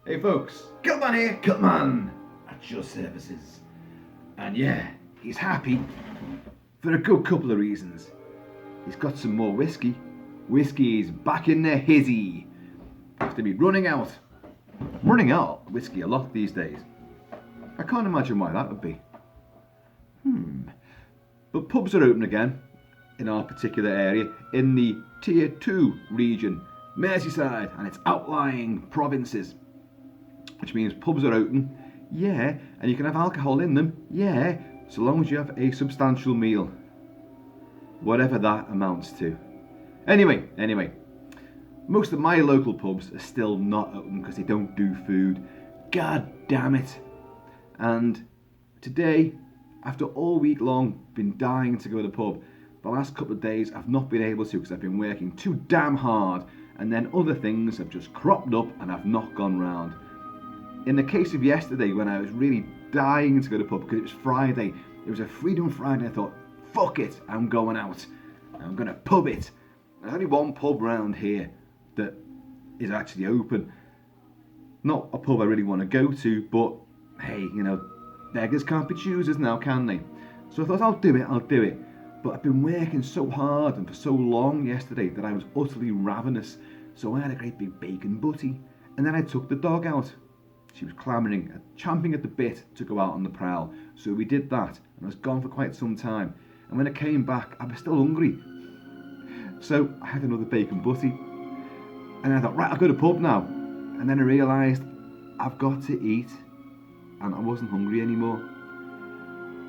Hey folks, Kilt-Man here, Kilt-Man at your services. And yeah, he's happy for a good couple of reasons. He's got some more whiskey. Whiskey is back in the hizzy. After me running out of whiskey a lot these days. I can't imagine why that would be. But pubs are open again in our particular area, in the Tier 2 region, Merseyside and its outlying provinces. Which means pubs are open, yeah, and you can have alcohol in them, yeah, so long as you have a substantial meal. Whatever that amounts to. Anyway, most of my local pubs are still not open because they don't do food. God damn it. And today, after all week long, been dying to go to the pub. The last couple of days I've not been able to because I've been working too damn hard, and then other things have just cropped up and I've not gone round. In the case of yesterday, when I was really dying to go to the pub because it was Friday, it was a Freedom Friday, I thought, fuck it, I'm going out. I'm going to pub it. There's only one pub round here that is actually open. Not a pub I really want to go to, but hey, beggars can't be choosers now, can they? So I thought, I'll do it. But I've been working so hard and for so long yesterday that I was utterly ravenous. So I had a great big bacon butty, and then I took the dog out. She was clamouring, champing at the bit to go out on the prowl. So we did that, and I was gone for quite some time. And when I came back, I was still hungry. So I had another bacon butty, and I thought, right, I'll go to the pub now. And then I realised I've got to eat, and I wasn't hungry anymore.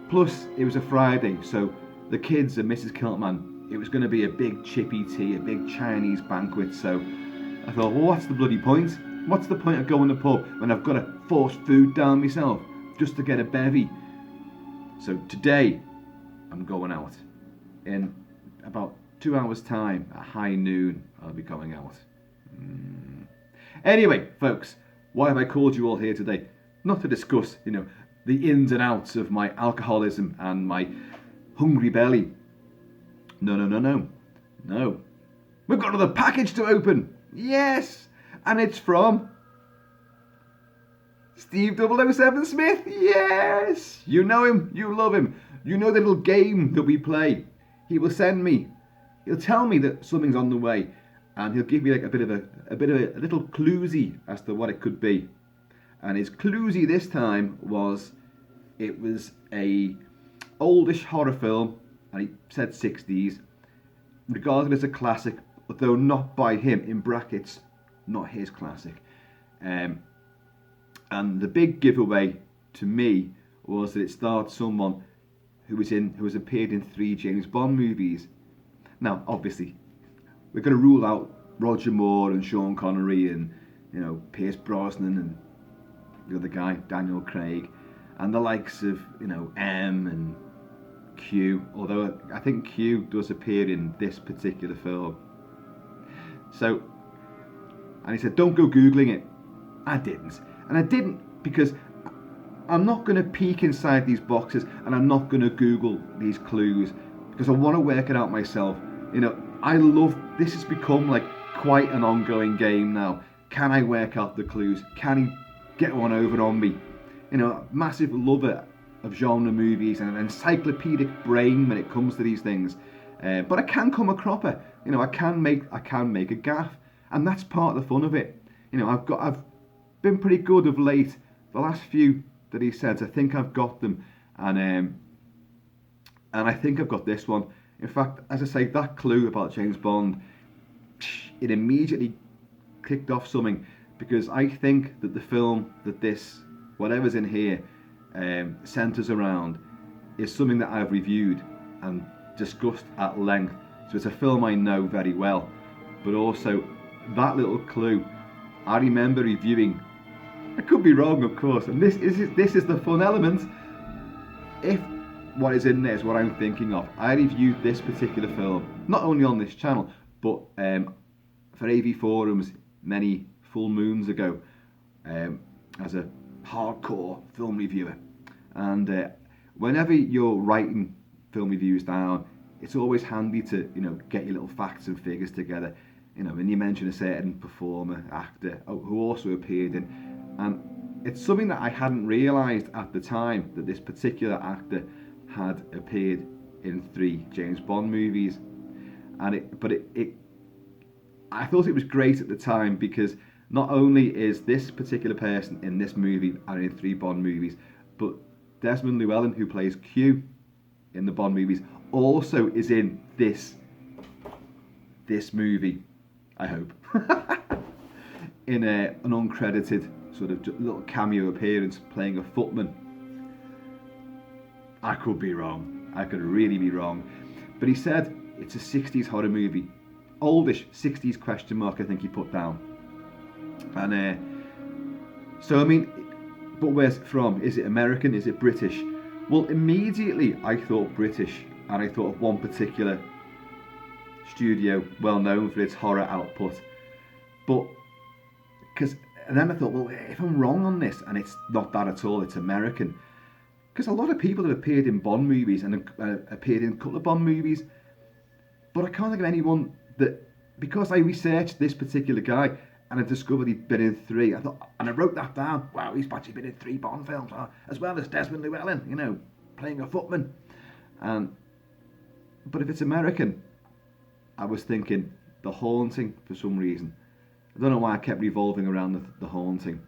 Plus, it was a Friday, so the kids and Mrs. Kilt-Man, it was going to be a big chippy tea, a big Chinese banquet. So I thought, well, what's the bloody point? What's the point of going to the pub when I've got to force food down myself just to get a bevy? So today, I'm going out. In about 2 hours' time, at high noon, I'll be going out. Anyway, folks, why have I called you all here today? Not to discuss, the ins and outs of my alcoholism and my hungry belly. No. We've got another package to open. Yes! And it's from Steve 007 Smith. Yes! You know him, you love him. You know the little game that we play. He'll tell me that something's on the way, and he'll give me like a little cluesy as to what it could be. And his cluesy this time was a oldish horror film, and he said 60s, regarded as a classic, though not by him, in brackets, not his classic. And the big giveaway to me was that it starred someone who has appeared in 3 James Bond movies. Now, obviously, we're going to rule out Roger Moore and Sean Connery and Pierce Brosnan and the other guy, Daniel Craig, and the likes of M and Q. Although I think Q does appear in this particular film. So. And he said, don't go Googling it. I didn't. And I didn't because I'm not going to peek inside these boxes and I'm not going to Google these clues because I want to work it out myself. This has become like quite an ongoing game now. Can I work out the clues? Can he get one over on me? Massive lover of genre movies and an encyclopedic brain when it comes to these things. But I can come a cropper. I can make a gaff. And that's part of the fun of it. I've been pretty good of late. The last few that he said, I think I've got them, and I think I've got this one. In fact, as I say, that clue about James Bond, it immediately kicked off something because I think that the film that this whatever's in here centres around is something that I've reviewed and discussed at length. So it's a film I know very well, but also. That little clue, I remember reviewing. I could be wrong, of course, and this is the fun element. If what is in there is what I'm thinking of, I reviewed this particular film not only on this channel, but for AV Forums many full moons ago, as a hardcore film reviewer. And whenever you're writing film reviews down, it's always handy to get your little facts and figures together. When you mention a certain performer, actor, who also appeared in And it's something that I hadn't realised at the time, that this particular actor had appeared in 3 James Bond movies. And I thought it was great at the time, because not only is this particular person in this movie and in 3 Bond movies, but Desmond Llewellyn, who plays Q in the Bond movies, also is in this movie, I hope. In an uncredited sort of little cameo appearance, playing a footman. I could be wrong. I could really be wrong. But he said it's a 60s horror movie. Oldish, 60s question mark, I think he put down. And so, I mean, but where's it from? Is it American? Is it British? Well, immediately I thought British, and I thought of one particular studio well known for its horror output. And then I thought, well, if I'm wrong on this, and it's not that at all, it's American. Because a lot of people have appeared in Bond movies and appeared in a couple of Bond movies, but I can't think of anyone that, because I researched this particular guy and I discovered he'd been in 3, I thought, and I wrote that down. Wow, he's actually been in 3 Bond films, as well as Desmond Llewellyn, you know, playing a footman. But if it's American, I was thinking The Haunting for some reason. I don't know why I kept revolving around the Haunting,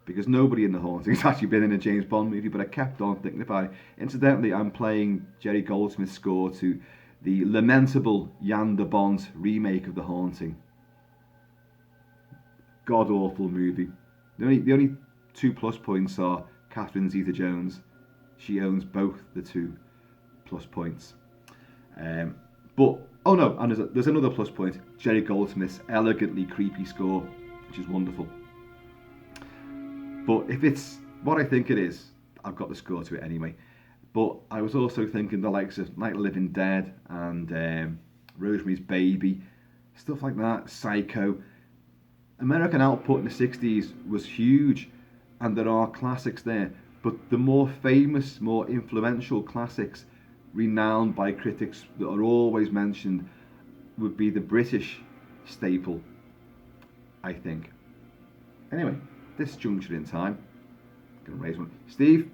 because nobody in The Haunting has actually been in a James Bond movie, but I kept on thinking about it. Incidentally, I'm playing Jerry Goldsmith's score to the lamentable Jan de Bont remake of The Haunting. God-awful movie. The only 2 plus points are Catherine Zeta-Jones. She owns both the 2 plus points. Oh no, and there's another plus point. Jerry Goldsmith's elegantly creepy score, which is wonderful. But if it's what I think it is, I've got the score to it anyway. But I was also thinking the likes of Night of the Living Dead and Rosemary's Baby, stuff like that, Psycho. American output in the 60s was huge, and there are classics there. But the more famous, more influential classics, renowned by critics, that are always mentioned, would be the British staple, I think. Anyway, this juncture in time, I'm going to raise one. Steve,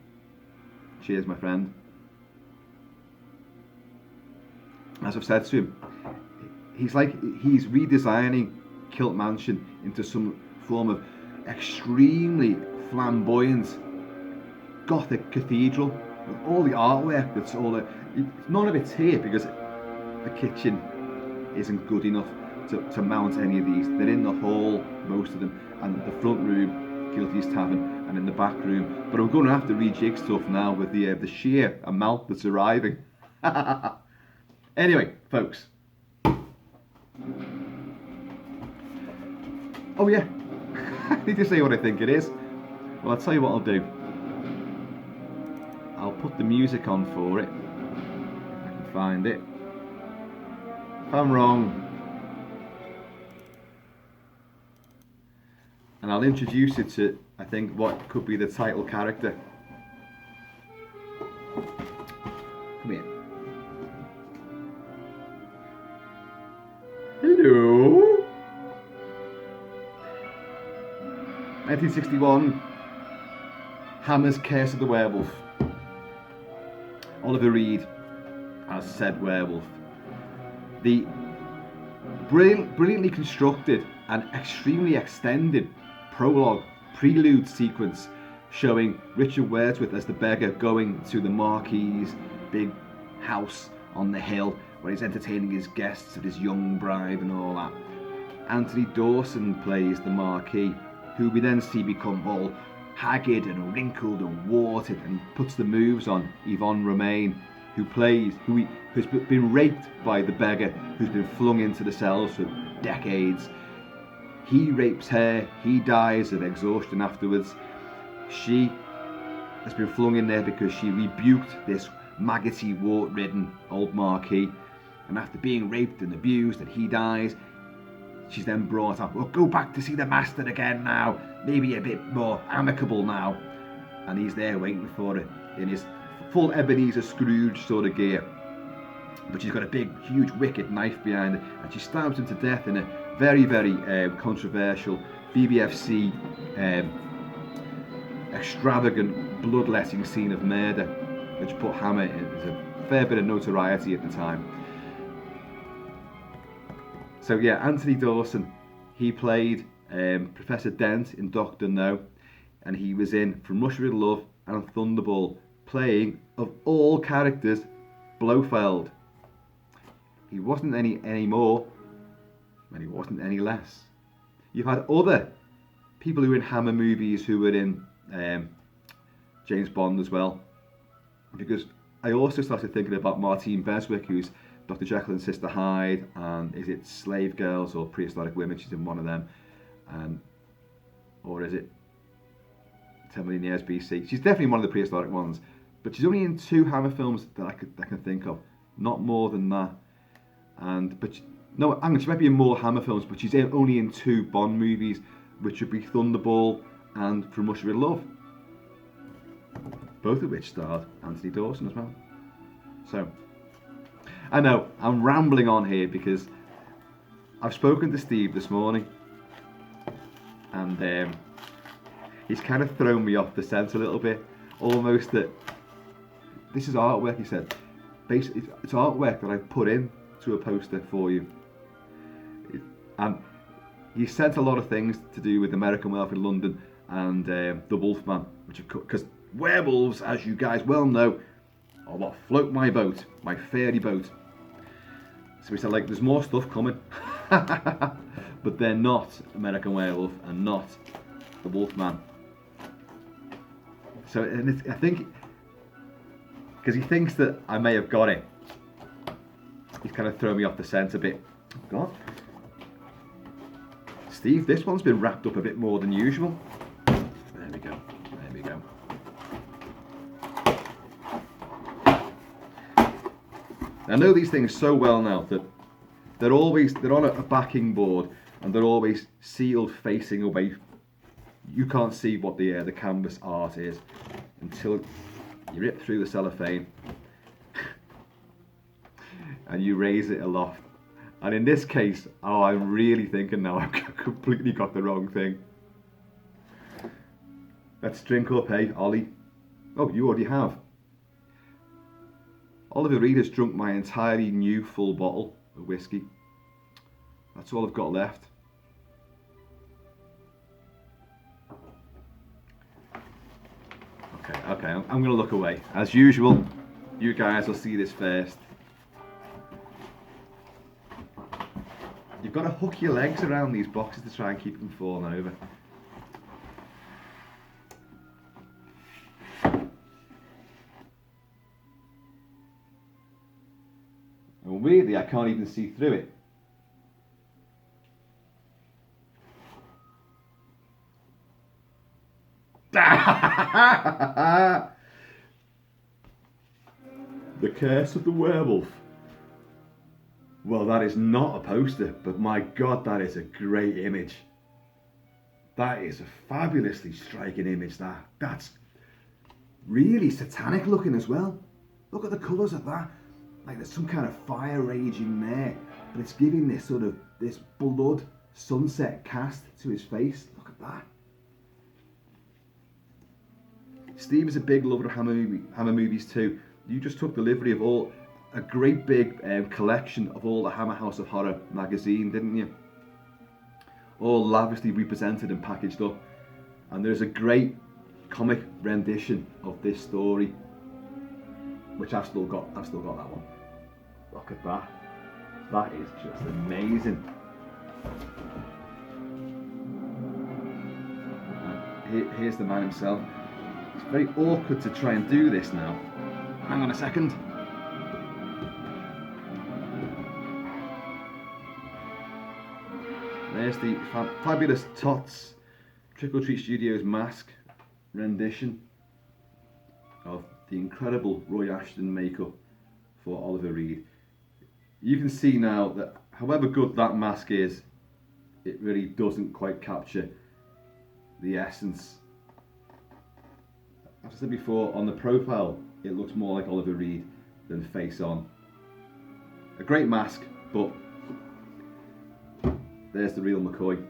cheers, my friend. As I've said to him, he's redesigning Kilt-Mansion into some form of extremely flamboyant Gothic cathedral with all the artwork. None of it's here because the kitchen isn't good enough to mount any of these. They're in the hall, most of them, and the front room, Guilty's Tavern, and in the back room. But I'm going to have to rejig stuff now with the sheer amount that's arriving. Anyway, folks. Oh yeah, I need to say what I think it is. Well, I'll tell you what I'll do. I'll put the music on for it, if I can find it. If I'm wrong, and I'll introduce it to, I think, what could be the title character. Come here. Hello. 1961, Hammer's Curse of the Werewolf. Oliver Reed as said werewolf. The brilliantly constructed and extremely extended prologue prelude sequence showing Richard Wordsworth as the beggar going to the Marquis's big house on the hill where he's entertaining his guests with his young bride and all that. Anthony Dawson plays the Marquis, who we then see become all haggard and wrinkled and warted, and puts the moves on Yvonne Romaine, who's been raped by the beggar, who's been flung into the cells for decades. He rapes her, he dies of exhaustion afterwards. She has been flung in there because she rebuked this maggoty, wart-ridden old Marquis, and after being raped and abused and he dies, she's then brought up, well, go back to see the master again now, maybe a bit more amicable now. And he's there waiting for her in his full Ebenezer Scrooge sort of gear. But she's got a big, huge, wicked knife behind her, and she stabs him to death in a very, very controversial BBFC extravagant bloodletting scene of murder, which put Hammer in a fair bit of notoriety at the time. So yeah, Anthony Dawson, he played Professor Dent in Doctor No, and he was in From Russia with Love and Thunderball, playing, of all characters, Blofeld. He wasn't any more, and he wasn't any less. You've had other people who were in Hammer movies who were in James Bond as well, because I also started thinking about Martine Beswick, who's Dr. Jekyll and Sister Hyde, and is it Slave Girls or Prehistoric Women? She's in one of them, or is it 10 million years BC? She's definitely one of the prehistoric ones, but she's only in 2 Hammer films that I can think of, not more than that. She might be in more Hammer films, but she's only in 2 Bond movies, which would be Thunderball and From Russia with Love, both of which starred Anthony Dawson as well. So, I know, I'm rambling on here because I've spoken to Steve this morning, and he's kind of thrown me off the scent a little bit, almost that this is artwork, he said. Basically, it's artwork that I've put in to a poster for you. And he sent a lot of things to do with American Werewolf in London and the Wolfman, which because werewolves, as you guys well know, are what float my boat, my fairy boat. So he said, like, there's more stuff coming, but they're not American Werewolf and not the Wolfman. So, and I think, because he thinks that I may have got it, he's kind of thrown me off the scent a bit. Oh God. Steve, this one's been wrapped up a bit more than usual. There we go. There we go. I know these things so well now that they're on a backing board, and they're always sealed facing away. You can't see what the canvas art is until you rip through the cellophane and you raise it aloft. And in this case, I'm really thinking now I've completely got the wrong thing. Let's drink up, hey, Ollie. Oh, you already have. Oliver Reed has drunk my entirely new full bottle of whiskey. That's all I've got left. Okay, I'm going to look away. As usual, you guys will see this first. You've got to hook your legs around these boxes to try and keep them falling over. And weirdly, I can't even see through it. The Curse of the Werewolf. Well, that is not a poster, but my God, that is a great image. That is a fabulously striking image, that's really satanic looking as well. Look at the colours of that. Like there's some kind of fire raging there, but it's giving this sort of, this blood sunset cast to his face. Look at that. Steve is a big lover of Hammer movies too. You just took delivery of a great big collection of all the Hammer House of Horror magazine, didn't you? All lavishly represented and packaged up. And there's a great comic rendition of this story, which I've still got that one. Look at that. That is just amazing. And here's the man himself. It's very awkward to try and do this now. Hang on a second. There's the fabulous Tots Trick or Treat Studios mask rendition of the incredible Roy Ashton makeup for Oliver Reed. You can see now that however good that mask is, it really doesn't quite capture the essence. As I said before, on the profile it looks more like Oliver Reed than face on. A great mask, but there's the real McCoy.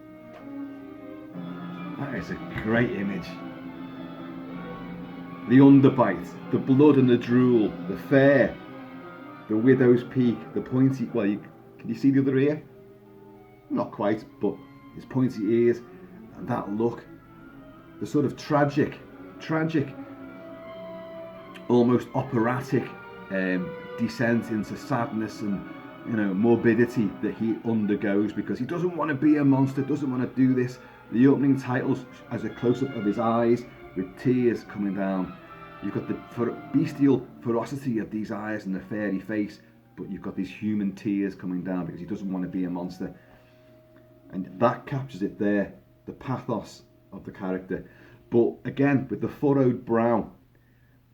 That is a great image. the underbite, the blood and the drool, the fare, the widow's peak, the pointy, well, can you see the other ear? Not quite, but his pointy ears, and that look, the sort of tragic, almost operatic descent into sadness and morbidity that he undergoes because he doesn't want to be a monster, doesn't want to do this. The opening titles as a close-up of his eyes with tears coming down. You've got the bestial ferocity of these eyes and the fairy face, but you've got these human tears coming down because he doesn't want to be a monster. And that captures it there, the pathos of the character. But again, with the furrowed brow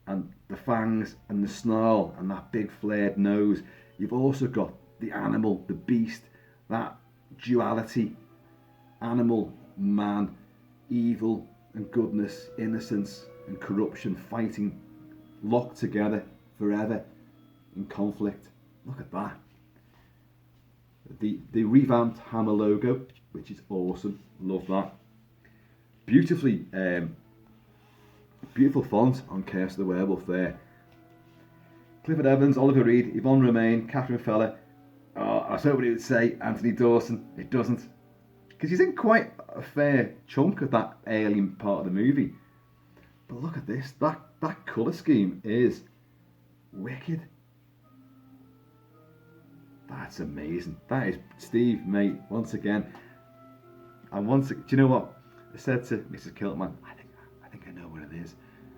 and the fangs and the snarl and that big flared nose, you've also got the animal, the beast, that duality, animal, man, evil and goodness, innocence and corruption fighting, locked together forever in conflict. Look at that. The revamped Hammer logo, which is awesome, love that. Beautiful font on Curse of the Werewolf there. Clifford Evans, Oliver Reed, Yvonne Romaine, Catherine Feller. Oh, I was hoping it would say Anthony Dawson. It doesn't. Because he's in quite a fair chunk of that alien part of the movie. But look at this. That colour scheme is wicked. That's amazing. That is Steve, mate, once again. And do you know what? I said to Mrs. Kilt-Man, I think I know what it is.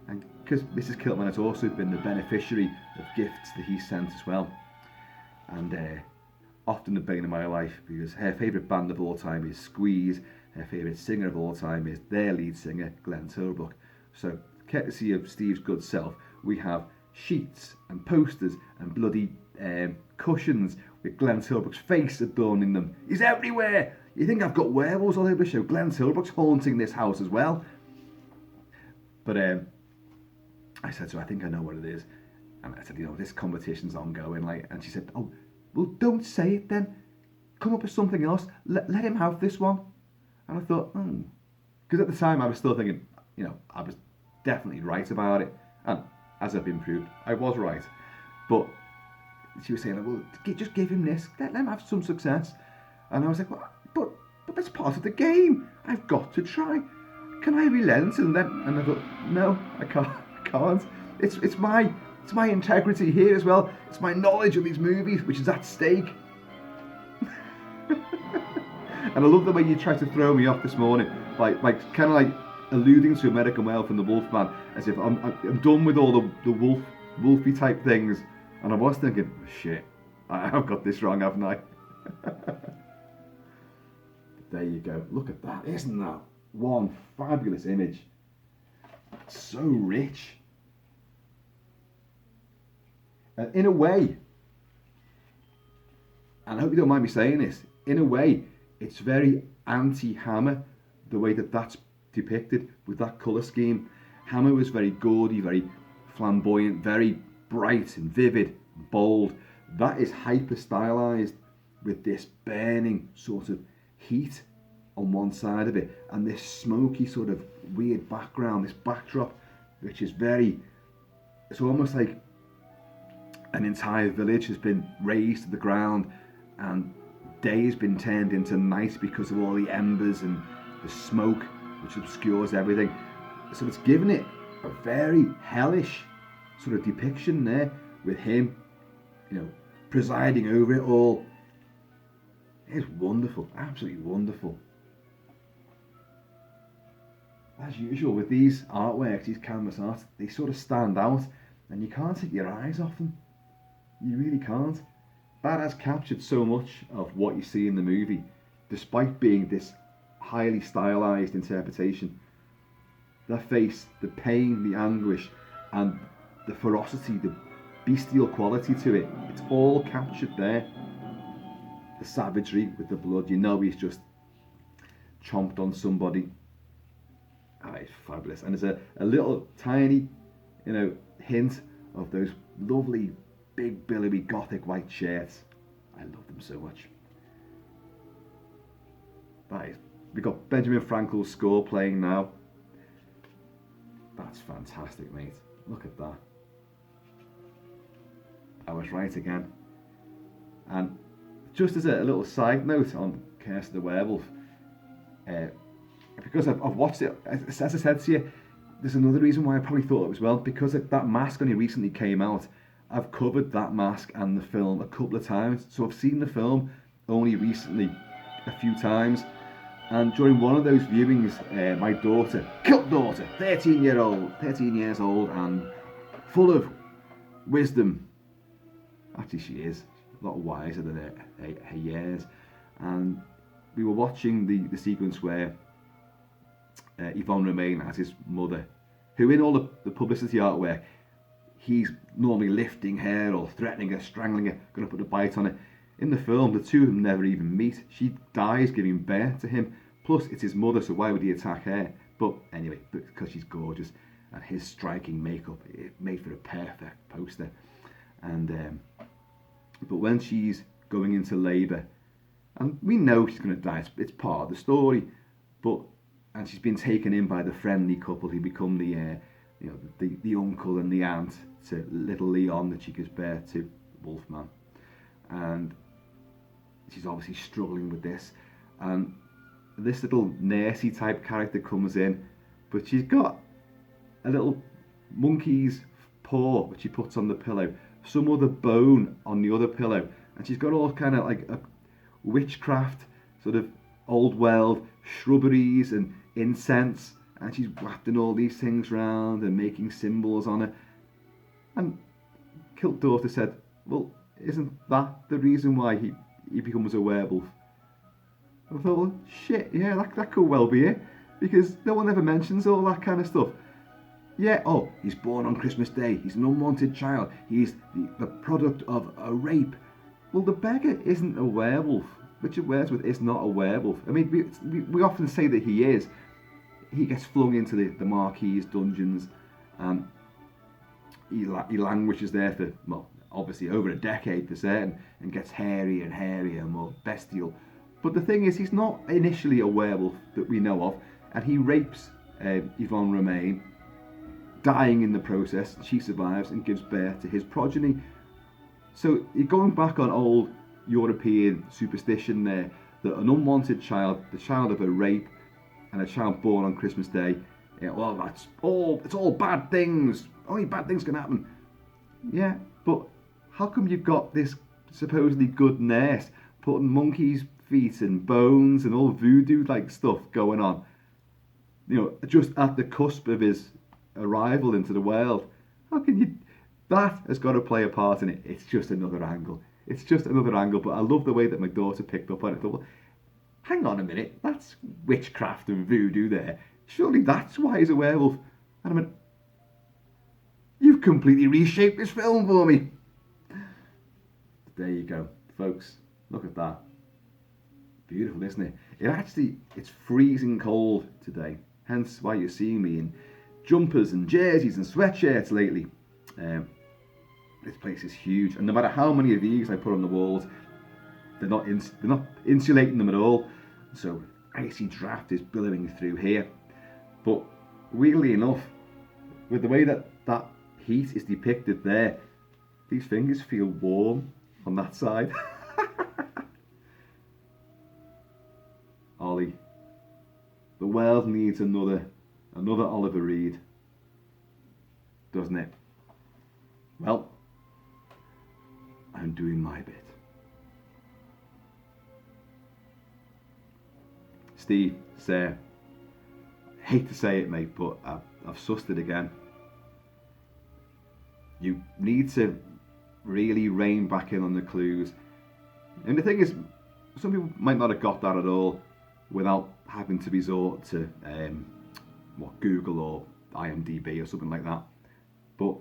And because Mrs. Kilt-Man has also been the beneficiary of gifts that he sent as well. And often the bane of my life, because her favourite band of all time is Squeeze. Her favourite singer of all time is their lead singer, Glenn Tilbrook. So, courtesy of Steve's good self, we have sheets and posters and bloody cushions with Glenn Tilbrook's face adorning them. He's everywhere! You think I've got werewolves all over the show? Glenn Tilbrook's haunting this house as well. But I said to her, I think I know what it is. And I said, this competition's ongoing. And she said, oh, well, don't say it then. Come up with something else. Let him have this one. And I thought, because at the time I was still thinking, I was definitely right about it. And as I've been proved, I was right. But she was saying, well, just give him this. Let him have some success. And I was like, well, but that's part of the game. I've got to try. Can I relent? And I thought, no, I can't. It's my integrity here as well. It's my knowledge of these movies, which is at stake. And I love the way you tried to throw me off this morning, like kind of like alluding to American Werewolf and the Wolfman, as if I'm done with all the wolfy type things. And I was thinking, shit, I've got this wrong, haven't I? There you go. Look at that. Isn't that one fabulous image? So rich. In a way, and I hope you don't mind me saying this, in a way, it's very anti-Hammer, the way that's depicted with that colour scheme. Hammer was very gaudy, very flamboyant, very bright and vivid, and bold. That is hyper stylized with this burning sort of heat on one side of it and this smoky sort of weird background, this backdrop, which is it's almost like an entire village has been razed to the ground and day has been turned into night because of all the embers and the smoke which obscures everything. So it's given it a very hellish sort of depiction there with him, presiding over it all. It's wonderful, absolutely wonderful. As usual with these artworks, these canvas art, they sort of stand out and you can't take your eyes off them. You really can't. That has captured so much of what you see in the movie, despite being this highly stylized interpretation. The face, the pain, the anguish, and the ferocity, the bestial quality to it, it's all captured there. The savagery with the blood, he's just chomped on somebody. It's fabulous. And there's a little tiny, hint of those lovely, big, billowy, gothic white shirts. I love them so much. We've got Benjamin Frankel's score playing now. That's fantastic, mate. Look at that. I was right again. And just as a little side note on Curse of the Werewolf, because I've watched it, as I said to you, there's another reason why I probably thought it was well, because that mask only recently came out. I've covered that mask and the film a couple of times, so I've seen the film only recently a few times. And during one of those viewings, my daughter, Kilt daughter, 13 years old, and full of wisdom. Actually, she is a lot wiser than her years. And we were watching the sequence where Yvonne Romain as his mother, who in all the publicity artwork, he's normally lifting her or threatening her, strangling her, going to put a bite on her. In the film, the two of them never even meet. She dies giving birth to him. Plus, it's his mother, so why would he attack her? But anyway, because she's gorgeous, and his striking makeup, it made for a perfect poster. And but when she's going into labour, and we know she's going to die, it's part of the story, and she's been taken in by the friendly couple who become the uncle and the aunt to little Leon that she gives birth to, Wolfman. And she's obviously struggling with this, and this little nursey type character comes in, but she's got a little monkey's paw which she puts on the pillow, some other bone on the other pillow, and she's got all kind of like a witchcraft sort of old world shrubberies and incense, and she's wafting all these things round and making symbols on her. And Kilt daughter said, well, isn't that the reason why he becomes a werewolf? I thought, well, shit, yeah, that could well be it, because no one ever mentions all that kind of stuff. Yeah, oh, he's born on Christmas Day, he's an unwanted child, he's the product of a rape. Well, the beggar isn't a werewolf. Richard Wordsworth is not a werewolf. I mean, we often say that he is. He gets flung into the Marquis dungeons, and he languishes there for, well, obviously over a decade for certain, and gets hairier and hairier and more bestial. But the thing is, he's not initially a werewolf that we know of, and he rapes Yvonne Romain, dying in the process. She survives and gives birth to his progeny. So you're going back on old European superstition there, that an unwanted child, the child of a rape, and a child born on Christmas Day, well, it's all bad things. Only bad things can happen. Yeah, but how come you've got this supposedly good nurse putting monkeys' feet and bones and all voodoo-like stuff going on, just at the cusp of his arrival into the world? How can you? That has got to play a part in it. It's just another angle. But I love the way that my daughter picked up on it. I thought, well, hang on a minute, that's witchcraft and voodoo there. Surely that's why he's a werewolf. And I went, you've completely reshaped this film for me. There you go, folks. Look at that. Beautiful, isn't it? It's freezing cold today. Hence why you're seeing me in jumpers and jerseys and sweatshirts lately. This place is huge, and no matter how many of these I put on the walls, they're not insulating them at all. So icy draft is billowing through here. But weirdly enough, with the way that heat is depicted there, these fingers feel warm on that side. Ollie, the world needs another Oliver Reed, doesn't it? Well, I'm doing my bit. Steve, Sarah, hate to say it, mate, but I've sussed it again. You need to really rein back in on the clues. And the thing is, some people might not have got that at all without having to resort to Google or IMDb or something like that. But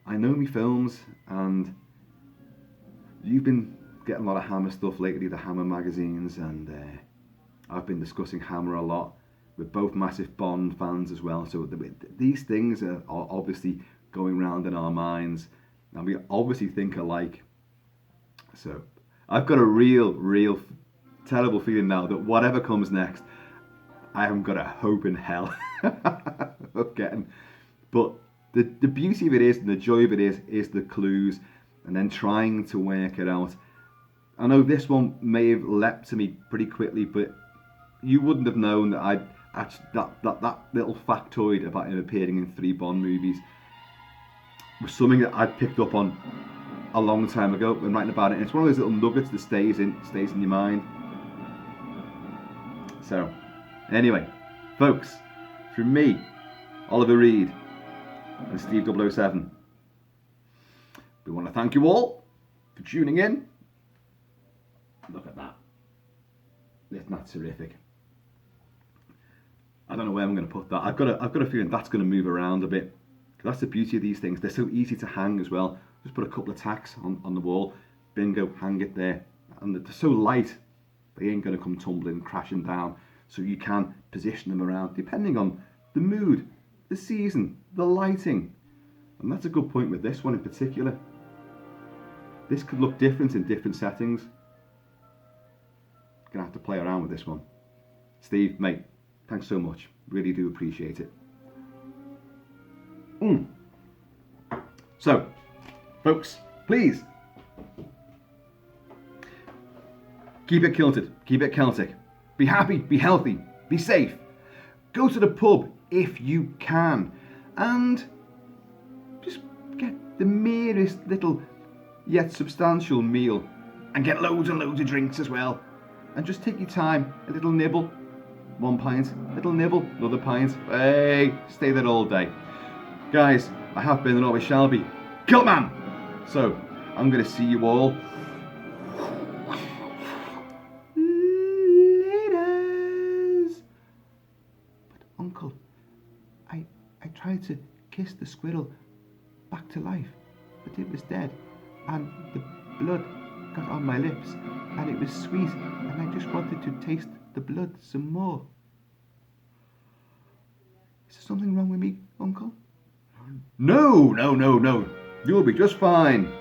I know me films, and you've been getting a lot of Hammer stuff lately, the Hammer magazines, and I've been discussing Hammer a lot. We're both massive Bond fans as well, so these things are obviously going round in our minds, and we obviously think alike. So I've got a real terrible feeling now that whatever comes next, I haven't got a hope in hell. of getting. But the beauty of it is, and the joy of it is the clues, and then trying to work it out. I know this one may have leapt to me pretty quickly, but you wouldn't have known that that little factoid about him appearing in 3 Bond movies was something that I'd picked up on a long time ago when writing about it. And it's one of those little nuggets that stays in your mind. So, anyway, folks, from me, Oliver Reed, and Steve 007, we want to thank you all for tuning in. Look at that. Isn't that terrific? I don't know where I'm going to put that. I've got a feeling that's going to move around a bit. That's the beauty of these things. They're so easy to hang as well. Just put a couple of tacks on the wall. Bingo, hang it there. And they're so light, they ain't going to come tumbling, crashing down. So you can position them around depending on the mood, the season, the lighting. And that's a good point with this one in particular. This could look different in different settings. Gonna have to play around with this one. Steve, mate, thanks so much. Really do appreciate it. So, folks, please keep it kilted, keep it Celtic. Be happy, be healthy, be safe. Go to the pub if you can, and just get the merest little yet substantial meal, and get loads and loads of drinks as well. And just take your time, a little nibble, 1 pint, little nibble, another pint. Hey, stay there all day. Guys, I have been and always shall be Kilt-Man. So, I'm going to see you all later. But Uncle, I tried to kiss the squirrel back to life, but it was dead, and the blood got on my lips, and it was sweet, and I just wanted to taste the blood some more. Is there something wrong with me, Uncle? No. You'll be just fine.